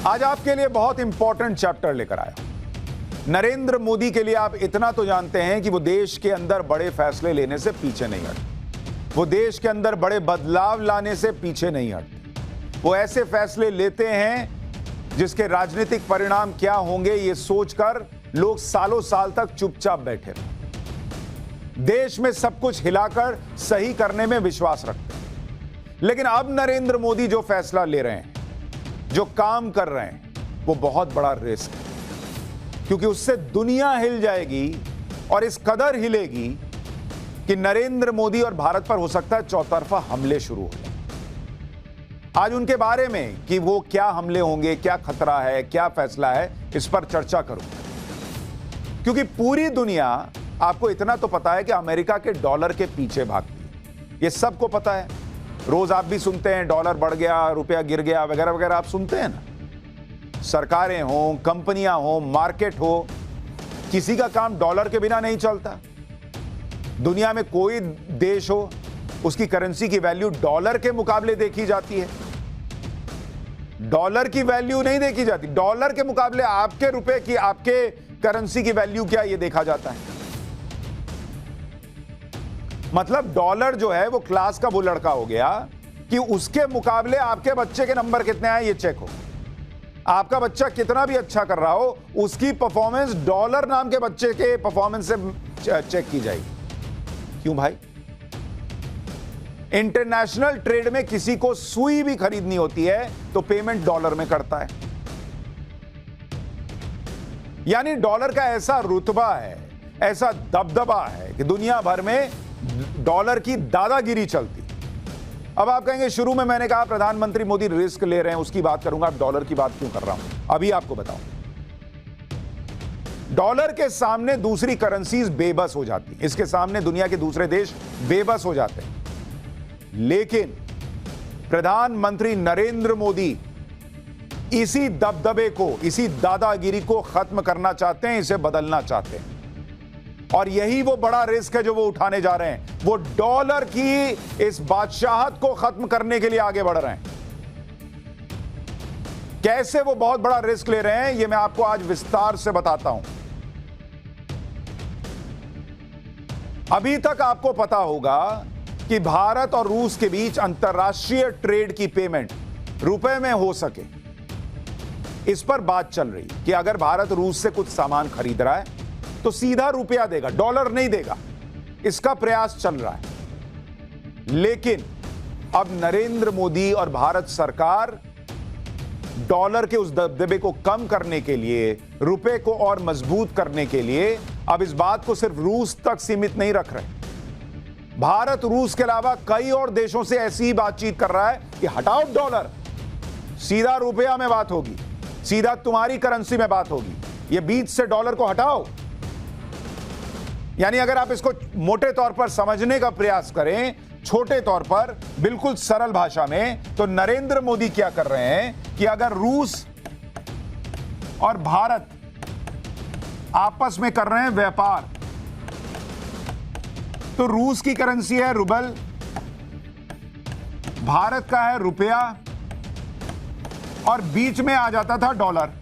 आज आपके लिए बहुत इंपॉर्टेंट चैप्टर लेकर आया। नरेंद्र मोदी के लिए आप इतना तो जानते हैं कि वो देश के अंदर बड़े फैसले लेने से पीछे नहीं हटते, वो देश के अंदर बड़े बदलाव लाने से पीछे नहीं हटते। वो ऐसे फैसले लेते हैं जिसके राजनीतिक परिणाम क्या होंगे ये सोचकर लोग सालों साल तक चुपचाप बैठे रहे। देश में सब कुछ हिलाकर सही करने में विश्वास रखते हैं। लेकिन अब नरेंद्र मोदी जो फैसला ले रहे हैं, जो काम कर रहे हैं, वो बहुत बड़ा रिस्क है, क्योंकि उससे दुनिया हिल जाएगी और इस कदर हिलेगी कि नरेंद्र मोदी और भारत पर हो सकता है चौतरफा हमले शुरू हो जाए। आज उनके बारे में कि वो क्या हमले होंगे, क्या खतरा है, क्या फैसला है, इस पर चर्चा करूंगा। क्योंकि पूरी दुनिया, आपको इतना तो पता है कि अमेरिका के डॉलर के पीछे भागती है, ये सबको पता है। रोज आप भी सुनते हैं डॉलर बढ़ गया, रुपया गिर गया, वगैरह वगैरह आप सुनते हैं ना। सरकारें हो, कंपनियां हो, मार्केट हो, किसी का काम डॉलर के बिना नहीं चलता। दुनिया में कोई देश हो, उसकी करेंसी की वैल्यू डॉलर के मुकाबले देखी जाती है। डॉलर की वैल्यू नहीं देखी जाती, डॉलर के मुकाबले आपके रुपए की, आपके करेंसी की वैल्यू क्या, ये देखा जाता है। मतलब डॉलर जो है वो क्लास का वो लड़का हो गया कि उसके मुकाबले आपके बच्चे के नंबर कितने आए ये चेक हो। आपका बच्चा कितना भी अच्छा कर रहा हो, उसकी परफॉर्मेंस डॉलर नाम के बच्चे के परफॉर्मेंस से चेक की जाएगी। क्यों भाई? इंटरनेशनल ट्रेड में किसी को सुई भी खरीदनी होती है तो पेमेंट डॉलर में करता है। यानी डॉलर का ऐसा रुतबा है, ऐसा दबदबा है कि दुनिया भर में डॉलर की दादागिरी चलती। अब आप कहेंगे शुरू में मैंने कहा प्रधानमंत्री मोदी रिस्क ले रहे हैं, उसकी बात करूंगा, अब डॉलर की बात क्यों कर रहा हूं अभी आपको बताऊं। डॉलर के सामने दूसरी करेंसीज बेबस हो जाती, इसके सामने दुनिया के दूसरे देश बेबस हो जाते हैं। लेकिन प्रधानमंत्री नरेंद्र मोदी इसी दबदबे को, इसी दादागिरी को खत्म करना चाहते हैं, इसे बदलना चाहते हैं। और यही वो बड़ा रिस्क है जो वो उठाने जा रहे हैं। वो डॉलर की इस बादशाहत को खत्म करने के लिए आगे बढ़ रहे हैं। कैसे वो बहुत बड़ा रिस्क ले रहे हैं, ये मैं आपको आज विस्तार से बताता हूं। अभी तक आपको पता होगा कि भारत और रूस के बीच अंतरराष्ट्रीय ट्रेड की पेमेंट रुपए में हो सके, इस पर बात चल रही कि अगर भारत रूस से कुछ सामान खरीद रहा है तो सीधा रुपया देगा, डॉलर नहीं देगा। इसका प्रयास चल रहा है। लेकिन अब नरेंद्र मोदी और भारत सरकार डॉलर के उस दबदबे को कम करने के लिए, रुपए को और मजबूत करने के लिए अब इस बात को सिर्फ रूस तक सीमित नहीं रख रहे। भारत रूस के अलावा कई और देशों से ऐसी ही बातचीत कर रहा है कि हटाओ डॉलर, सीधा रुपया में बात होगी, सीधा तुम्हारी करेंसी में बात होगी, ये बीच से डॉलर को हटाओ। यानी अगर आप इसको मोटे तौर पर समझने का प्रयास करें, छोटे तौर पर, बिल्कुल सरल भाषा में, तो नरेंद्र मोदी क्या कर रहे हैं कि अगर रूस और भारत आपस में कर रहे हैं व्यापार, तो रूस की करेंसी है रुबल, भारत का है रुपया, और बीच में आ जाता था डॉलर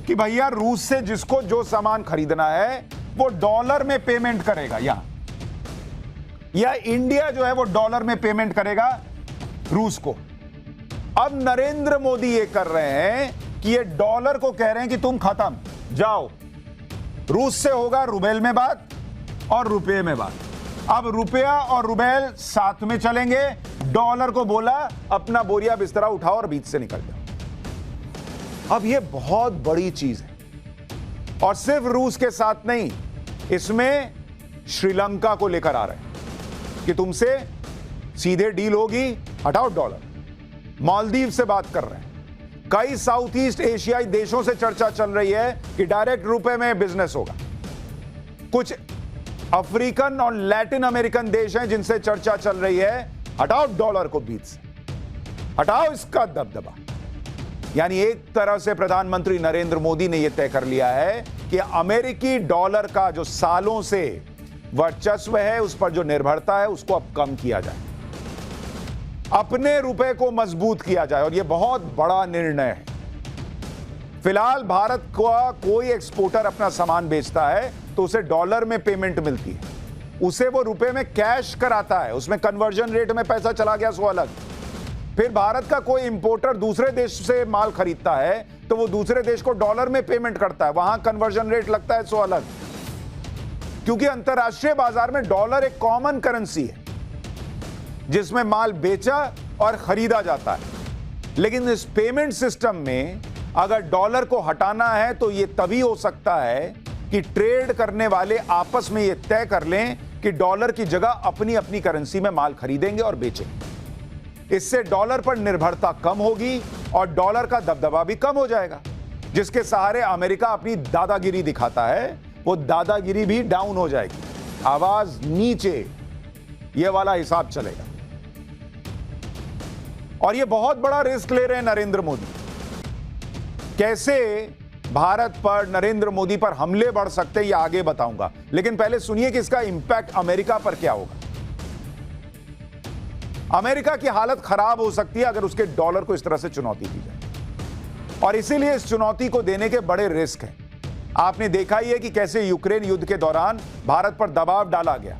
कि भैया रूस से जिसको जो सामान खरीदना है वो डॉलर में पेमेंट करेगा, या इंडिया जो है वो डॉलर में पेमेंट करेगा रूस को। अब नरेंद्र मोदी ये कर रहे हैं कि ये डॉलर को कह रहे हैं कि तुम खत्म, जाओ, रूस से होगा रुबेल में बात और रुपये में बात। अब रुपया और रुबेल साथ में चलेंगे। डॉलर को बोला अपना बोरिया बिस्तरा उठाओ और बीच से निकल जाओ। अब ये बहुत बड़ी चीज है, और सिर्फ रूस के साथ नहीं, इसमें श्रीलंका को लेकर आ रहे हैं कि तुमसे सीधे डील होगी, हटाओ डॉलर। मालदीव से बात कर रहे हैं। कई साउथ ईस्ट एशियाई देशों से चर्चा चल रही है कि डायरेक्ट रुपए में बिजनेस होगा। कुछ अफ्रीकन और लैटिन अमेरिकन देश हैं जिनसे चर्चा चल रही है, हटाओ डॉलर को बीच से, हटाओ इसका दबदबा। यानी एक तरह से प्रधानमंत्री नरेंद्र मोदी ने यह तय कर लिया है कि अमेरिकी डॉलर का जो सालों से वर्चस्व है, उस पर जो निर्भरता है, उसको अब कम किया जाए। अपने रुपए को मजबूत किया जाए, और यह बहुत बड़ा निर्णय है। फिलहाल भारत का कोई एक्सपोर्टर अपना सामान बेचता है तो उसे डॉलर में पेमेंट मिलती है, उसे वो रुपए में कैश कराता है, उसमें कन्वर्जन रेट में पैसा चला गया सो अलग। फिर भारत का कोई इंपोर्टर दूसरे देश से माल खरीदता है तो वो दूसरे देश को डॉलर में पेमेंट करता है, वहां कन्वर्जन रेट लगता है सो अलग। क्योंकि अंतरराष्ट्रीय बाजार में डॉलर एक कॉमन करेंसी है जिसमें माल बेचा और खरीदा जाता है। लेकिन इस पेमेंट सिस्टम में अगर डॉलर को हटाना है तो यह तभी हो सकता है कि ट्रेड करने वाले आपस में यह तय कर लें कि डॉलर की जगह अपनी अपनी करेंसी में माल खरीदेंगे और बेचेंगे। इससे डॉलर पर निर्भरता कम होगी और डॉलर का दबदबा भी कम हो जाएगा, जिसके सहारे अमेरिका अपनी दादागिरी दिखाता है, वो दादागिरी भी डाउन हो जाएगी, आवाज नीचे, ये वाला हिसाब चलेगा। और ये बहुत बड़ा रिस्क ले रहे हैं नरेंद्र मोदी। कैसे भारत पर, नरेंद्र मोदी पर हमले बढ़ सकते हैं ये आगे बताऊंगा, लेकिन पहले सुनिए कि इसका इंपैक्ट अमेरिका पर क्या होगा। अमेरिका की हालत खराब हो सकती है अगर उसके डॉलर को इस तरह से चुनौती दी जाए, और इसीलिए इस चुनौती को देने के बड़े रिस्क हैं। आपने देखा ही है कि कैसे यूक्रेन युद्ध के दौरान भारत पर दबाव डाला गया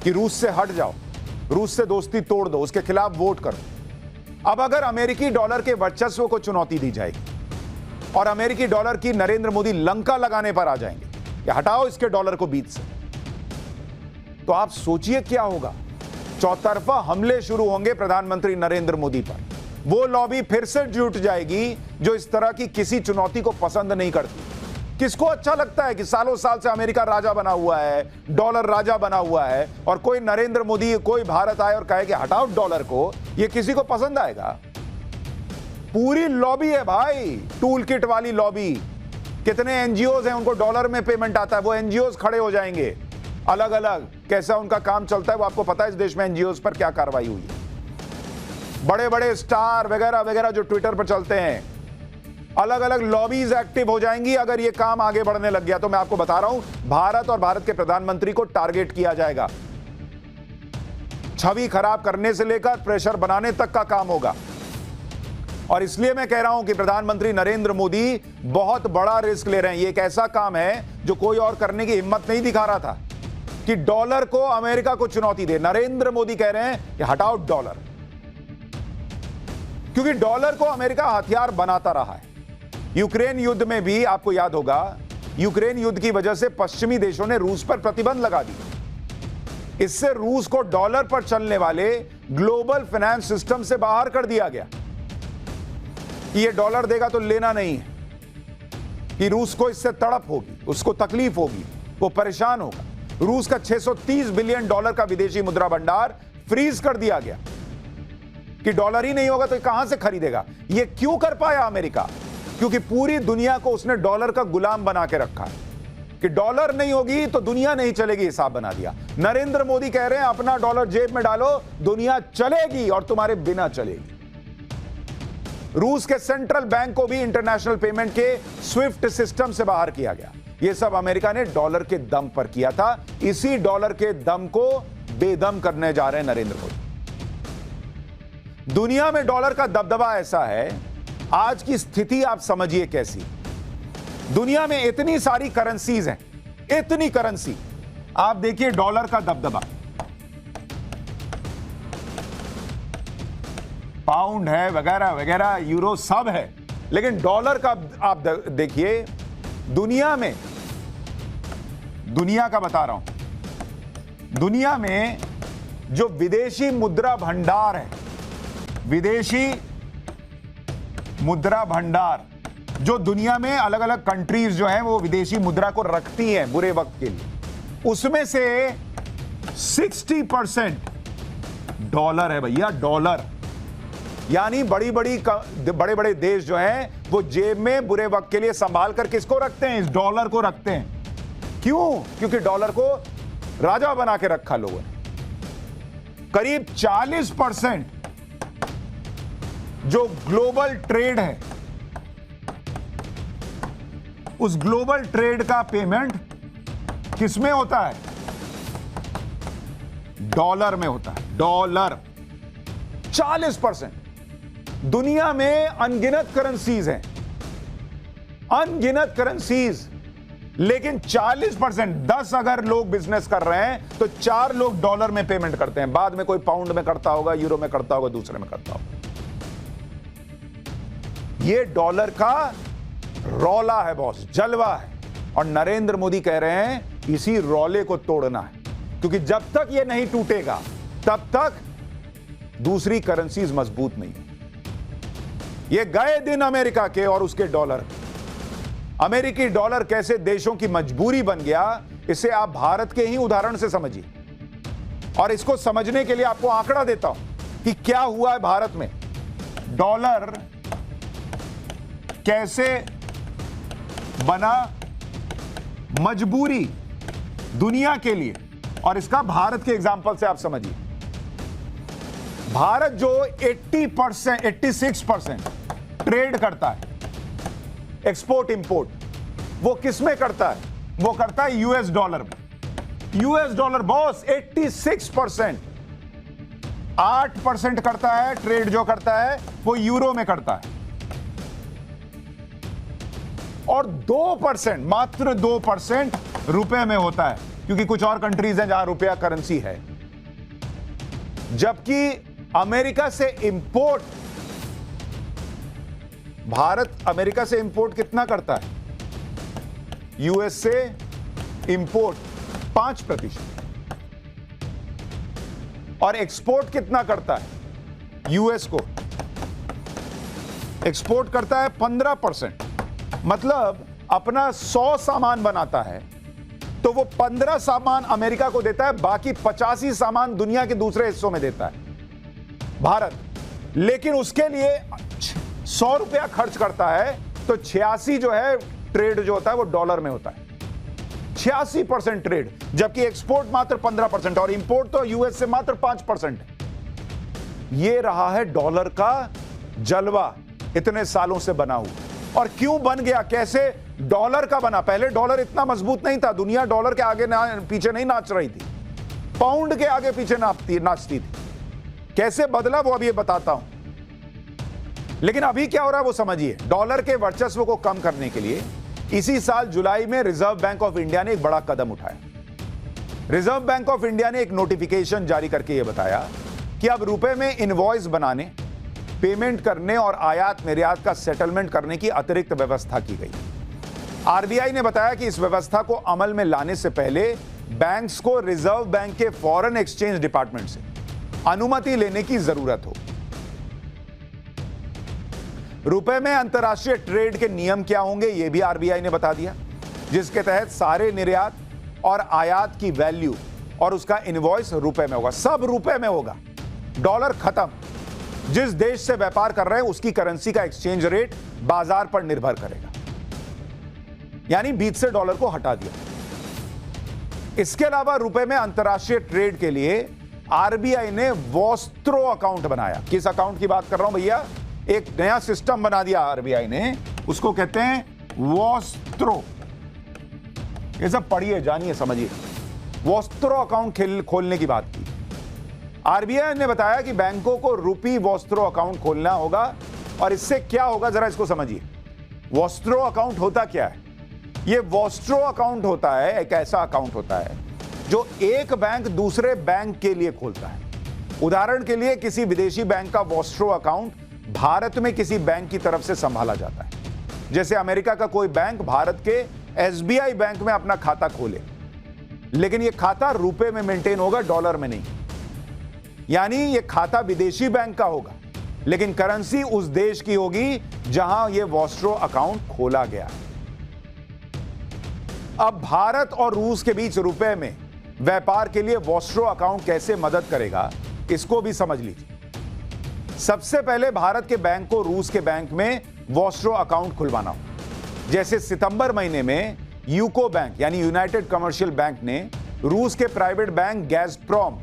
कि रूस से हट जाओ, रूस से दोस्ती तोड़ दो, उसके खिलाफ वोट करो। अब अगर अमेरिकी डॉलर के वर्चस्व को चुनौती दी जाएगी और अमेरिकी डॉलर की नरेंद्र मोदी लंका लगाने पर आ जाएंगे कि हटाओ इसके डॉलर को बीच से, तो आप सोचिए क्या होगा। चौतरफा हमले शुरू होंगे प्रधानमंत्री नरेंद्र मोदी पर। वो लॉबी फिर से जुट जाएगी जो इस तरह की किसी चुनौती को पसंद नहीं करती। किसको अच्छा लगता है कि सालों साल से अमेरिका राजा बना हुआ है, डॉलर राजा बना हुआ है, और कोई नरेंद्र मोदी, कोई भारत आए और कहे कि हटाओ डॉलर को? ये किसी को पसंद आएगा? पूरी लॉबी है भाई, टूल किट वाली लॉबी। कितने एनजीओज हैं, उनको डॉलर में पेमेंट आता है, वो एनजीओज खड़े हो जाएंगे अलग अलग। कैसा उनका काम चलता है वो आपको पता है, इस देश में एनजीओज पर क्या कार्रवाई हुई है। बड़े बड़े स्टार वगैरह वगैरह जो ट्विटर पर चलते हैं, अलग अलग लॉबीज एक्टिव हो जाएंगी अगर ये काम आगे बढ़ने लग गया। तो मैं आपको बता रहा हूं, भारत और भारत के प्रधानमंत्री को टारगेट किया जाएगा। छवि खराब करने से लेकर प्रेशर बनाने तक का काम होगा। और इसलिए मैं कह रहा हूं कि प्रधानमंत्री नरेंद्र मोदी बहुत बड़ा रिस्क ले रहे हैं। ये एक ऐसा काम है जो कोई और करने की हिम्मत नहीं दिखा रहा था कि डॉलर को अमेरिका को चुनौती दे। नरेंद्र मोदी कह रहे हैं कि हटाओ डॉलर, क्योंकि डॉलर को अमेरिका हथियार बनाता रहा है। यूक्रेन युद्ध में भी आपको याद होगा, यूक्रेन युद्ध की वजह से पश्चिमी देशों ने रूस पर प्रतिबंध लगा दी। इससे रूस को डॉलर पर चलने वाले ग्लोबल फाइनेंस सिस्टम से बाहर कर दिया गया कि ये डॉलर देगा तो लेना नहीं है, कि रूस को इससे तड़प होगी, उसको तकलीफ होगी, वो परेशान होगा। रूस का 630 बिलियन डॉलर का विदेशी मुद्रा भंडार फ्रीज कर दिया गया कि डॉलर ही नहीं होगा तो कहां से खरीदेगा। ये क्यों कर पाया अमेरिका? क्योंकि पूरी दुनिया को उसने डॉलर का गुलाम बना के रखा है कि डॉलर नहीं होगी तो दुनिया नहीं चलेगी, हिसाब बना दिया। नरेंद्र मोदी कह रहे हैं अपना डॉलर जेब में डालो, दुनिया चलेगी और तुम्हारे बिना चलेगी। रूस के सेंट्रल बैंक को भी इंटरनेशनल पेमेंट के स्विफ्ट सिस्टम से बाहर किया गया। यह सब अमेरिका ने डॉलर के दम पर किया था। इसी डॉलर के दम को बेदम करने जा रहे हैं नरेंद्र मोदी। दुनिया में डॉलर का दबदबा ऐसा है, आज की स्थिति आप समझिए कैसी। दुनिया में इतनी सारी करेंसीज हैं, इतनी करेंसी, आप देखिए डॉलर का दबदबा। पाउंड है वगैरह वगैरह, यूरो सब है, लेकिन डॉलर का आप देखिए। दुनिया में, दुनिया का बता रहा हूं, दुनिया में जो विदेशी मुद्रा भंडार है, विदेशी मुद्रा भंडार, जो दुनिया में अलग अलग कंट्रीज जो हैं वो विदेशी मुद्रा को रखती हैं बुरे वक्त के लिए, उसमें से 60% डॉलर है भैया, डॉलर। यानी बड़े बड़े देश जो हैं वो जेब में बुरे वक्त के लिए संभाल कर किसको रखते हैं? इस डॉलर को रखते हैं। क्यों? क्योंकि डॉलर को राजा बना के रखा लोगों ने। करीब 40% जो ग्लोबल ट्रेड है, उस ग्लोबल ट्रेड का पेमेंट किसमें होता है? डॉलर में होता है। डॉलर 40%। दुनिया में अनगिनत करेंसीज हैं, अनगिनत करेंसीज, लेकिन 40%, 10 अगर लोग बिजनेस कर रहे हैं तो 4 लोग डॉलर में पेमेंट करते हैं, बाद में कोई पाउंड में करता होगा, यूरो में करता होगा, दूसरे में करता होगा। ये डॉलर का रौला है बॉस, जलवा है, और नरेंद्र मोदी कह रहे हैं इसी रौले को तोड़ना है, क्योंकि जब तक ये नहीं टूटेगा तब तक दूसरी करेंसीज मजबूत नहीं है। ये गए दिन अमेरिका के और उसके डॉलर, अमेरिकी डॉलर कैसे देशों की मजबूरी बन गया, इसे आप भारत के ही उदाहरण से समझिए। और इसको समझने के लिए आपको आंकड़ा देता हूं कि क्या हुआ है भारत में, डॉलर कैसे बना मजबूरी दुनिया के लिए, और इसका भारत के एग्जांपल से आप समझिए। भारत जो 80%, 86% ट्रेड करता है, एक्सपोर्ट इंपोर्ट, वो किस में करता है? वो करता है यूएस डॉलर में। यूएस डॉलर बॉस 86%, 8% करता है ट्रेड जो करता है वो यूरो में करता है, और 2%, मात्र 2% रुपए में होता है, क्योंकि कुछ और कंट्रीज हैं जहां रुपया करेंसी है। जबकि अमेरिका से इंपोर्ट, भारत अमेरिका से इंपोर्ट कितना करता है? यूएस से इंपोर्ट 5%, और एक्सपोर्ट कितना करता है? यूएस को एक्सपोर्ट करता है 15%। मतलब अपना 100 सामान बनाता है तो वो 15 सामान अमेरिका को देता है, बाकी 85 सामान दुनिया के दूसरे हिस्सों में देता है भारत। लेकिन उसके लिए 100 रुपया खर्च करता है तो 86 जो है ट्रेड जो होता है वो डॉलर में होता है, 86% ट्रेड, जबकि एक्सपोर्ट मात्र 15% और इंपोर्ट तो यूएस से मात्र 5% है। ये रहा है डॉलर का जलवा, इतने सालों से बना हुआ। और क्यों बन गया, कैसे डॉलर का बना? पहले डॉलर इतना मजबूत नहीं था, दुनिया डॉलर के आगे पीछे नहीं नाच रही थी, पाउंड के आगे पीछे नाचती थी। कैसे बदला वो अभी बताता हूं, लेकिन अभी क्या हो रहा है वो समझिए। डॉलर के वर्चस्व को कम करने के लिए इसी साल जुलाई में रिजर्व बैंक ऑफ इंडिया ने एक बड़ा कदम उठाया। रिजर्व बैंक ऑफ इंडिया ने एक नोटिफिकेशन जारी करके यह बताया कि अब रुपए में इनवॉइस बनाने, पेमेंट करने और आयात निर्यात का सेटलमेंट करने की अतिरिक्त व्यवस्था की गई। आरबीआई ने बताया कि इस व्यवस्था को अमल में लाने से पहले बैंक्स को रिजर्व बैंक के फॉरेन एक्सचेंज डिपार्टमेंट से अनुमति लेने की जरूरत हो। रुपए में अंतर्राष्ट्रीय ट्रेड के नियम क्या होंगे यह भी आरबीआई ने बता दिया, जिसके तहत सारे निर्यात और आयात की वैल्यू और उसका इनवॉइस रुपए में होगा, सब रुपए में होगा। डॉलर खत्म, जिस देश से व्यापार कर रहे हैं उसकी करेंसी का एक्सचेंज रेट बाजार पर निर्भर करेगा, यानी बीच से डॉलर को हटा दिया। इसके अलावा रुपए में अंतर्राष्ट्रीय ट्रेड के लिए आरबीआई ने वॉस्त्रो अकाउंट बनाया। किस अकाउंट की बात कर रहा हूं भैया? एक नया सिस्टम बना दिया आरबीआई ने, उसको कहते हैं वॉस्त्रो। ये सब पढ़िए, जानिए, समझिए। वॉस्त्रो अकाउंट खोलने की बात की। आरबीआई ने बताया कि बैंकों को रुपी वॉस्त्रो अकाउंट खोलना होगा, और इससे क्या होगा जरा इसको समझिए। वॉस्त्रो अकाउंट होता क्या है? ये वॉस्ट्रो अकाउंट होता है, एक ऐसा अकाउंट होता है जो एक बैंक दूसरे बैंक के लिए खोलता है। उदाहरण के लिए किसी विदेशी बैंक का वॉस्ट्रो अकाउंट भारत में किसी बैंक की तरफ से संभाला जाता है। जैसे अमेरिका का कोई बैंक भारत के एसबीआई बैंक में अपना खाता खोले, लेकिन यह खाता रुपए में मेंटेन होगा, डॉलर में नहीं। यानी यह खाता विदेशी बैंक का होगा, लेकिन करेंसी उस देश की होगी जहां यह वॉस्ट्रो अकाउंट खोला गया। अब भारत और रूस के बीच रुपए में व्यापार के लिए वॉस्ट्रो अकाउंट कैसे मदद करेगा, इसको भी समझ लीजिए। सबसे पहले भारत के बैंक को रूस के बैंक में वॉस्ट्रो अकाउंट खुलवाना हो। जैसे सितंबर महीने में यूको बैंक यानी यूनाइटेड कमर्शियल बैंक ने रूस के प्राइवेट बैंक गैज़प्रोम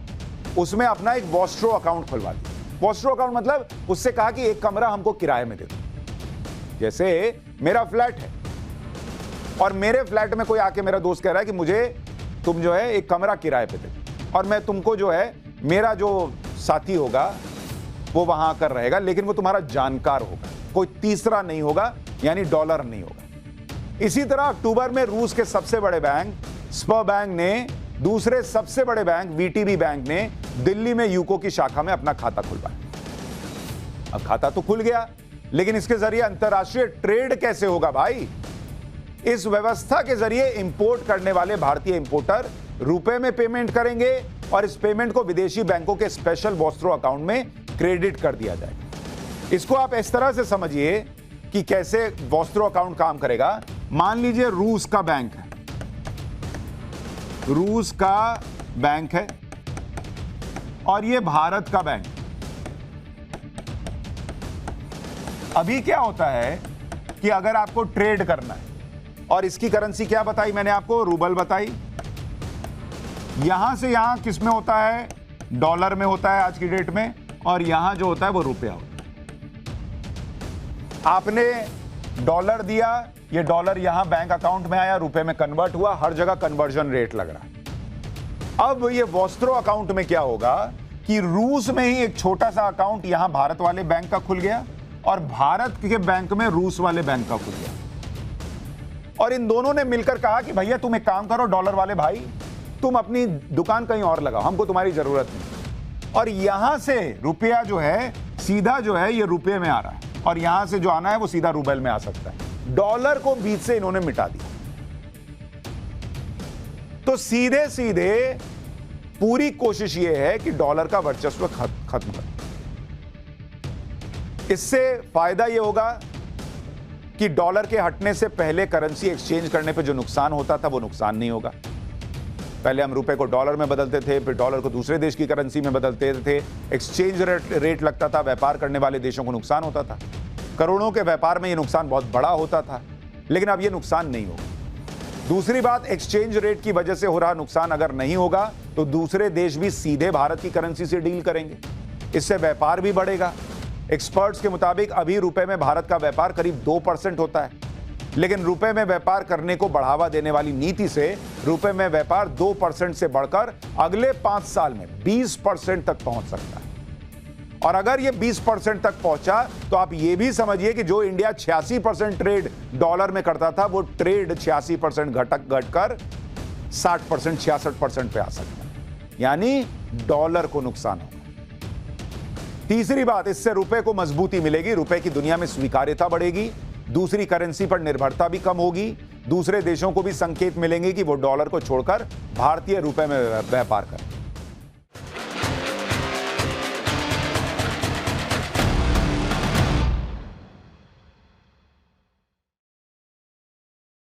उसमें अपना एक वॉस्ट्रो अकाउंट खुलवा दिया। वॉस्ट्रो अकाउंट मतलब उससे कहा कि एक कमरा हमको किराए में दे दो। जैसे मेरा फ्लैट है और मेरे फ्लैट में कोई आके मेरा दोस्त कह रहा है कि मुझे तुम जो है एक कमरा किराए पे दे, और मैं तुमको जो है मेरा जो साथी होगा वो वहां आकर रहेगा, लेकिन वो तुम्हारा जानकार होगा, कोई तीसरा नहीं होगा, यानी डॉलर नहीं होगा। इसी तरह अक्टूबर में रूस के सबसे बड़े बैंक स्बरबैंक ने दूसरे सबसे बड़े बैंक वीटीबी बैंक ने दिल्ली में यूको की शाखा में अपना खाता खुलवाया। अब खाता तो खुल गया, लेकिन इसके जरिए अंतरराष्ट्रीय ट्रेड कैसे होगा भाई? इस व्यवस्था के जरिए इंपोर्ट करने वाले भारतीय इंपोर्टर रुपए में पेमेंट करेंगे और इस पेमेंट को विदेशी बैंकों के स्पेशल वॉस्ट्रो अकाउंट में क्रेडिट कर दिया जाएगा। इसको आप इस तरह से समझिए कि कैसे वॉस्ट्रो अकाउंट काम करेगा। मान लीजिए रूस का बैंक है, रूस का बैंक है और ये भारत का बैंक। अभी क्या होता है कि अगर आपको ट्रेड करना है, और इसकी करेंसी क्या बताई मैंने आपको? रूबल बताई। यहां से यहां किस में होता है? डॉलर में होता है आज की डेट में, और यहां जो होता है वो रुपया होता है। आपने डॉलर दिया, ये डॉलर यहां बैंक अकाउंट में आया, रुपए में कन्वर्ट हुआ, हर जगह कन्वर्जन रेट लग रहा है। अब ये वॉस्ट्रो अकाउंट में क्या होगा कि रूस में ही एक छोटा सा अकाउंट यहां भारत वाले बैंक का खुल गया और भारत के बैंक में रूस वाले बैंक का खुल गया, और इन दोनों ने मिलकर कहा कि भैया तुम एक काम करो डॉलर वाले भाई, तुम अपनी दुकान कहीं और लगाओ, हमको तुम्हारी जरूरत नहीं। और यहां से रुपया जो है सीधा जो है ये रुपये में आ रहा है, और यहां से जो आना है वो सीधा रूबल में आ सकता है। डॉलर को बीच से इन्होंने मिटा दिया। तो सीधे सीधे पूरी कोशिश ये है कि डॉलर का वर्चस्व खत्म कर। इससे फायदा ये होगा कि डॉलर के हटने से पहले करेंसी एक्सचेंज करने पे जो नुकसान होता था वो नुकसान नहीं होगा। पहले हम रुपए को डॉलर में बदलते थे, फिर डॉलर को दूसरे देश की करेंसी में बदलते थे, एक्सचेंज रेट लगता था, व्यापार करने वाले देशों को नुकसान होता था, करोड़ों के व्यापार में ये नुकसान बहुत बड़ा होता था, लेकिन अब ये नुकसान नहीं होगा। दूसरी बात, एक्सचेंज रेट की वजह से हो रहा नुकसान अगर नहीं होगा तो दूसरे देश भी सीधे भारत की करेंसी से डील करेंगे, इससे व्यापार भी बढ़ेगा। एक्सपर्ट्स के मुताबिक अभी रुपए में भारत का व्यापार करीब 2% होता है, लेकिन रुपए में व्यापार करने को बढ़ावा देने वाली नीति से रुपए में व्यापार 2% से बढ़कर अगले 5 साल में 20% तक पहुंच सकता है। और अगर ये 20% तक पहुंचा तो आप ये भी समझिए कि जो इंडिया 86% ट्रेड डॉलर में करता था, वो ट्रेड 86% घटकर 60% 66% पे आ सकता है, यानी डॉलर को नुकसान होगा। तीसरी बात, इससे रुपए को मजबूती मिलेगी, रुपए की दुनिया में स्वीकार्यता बढ़ेगी, दूसरी करेंसी पर निर्भरता भी कम होगी, दूसरे देशों को भी संकेत मिलेंगे कि वो डॉलर को छोड़कर भारतीय रुपए में व्यापार करें।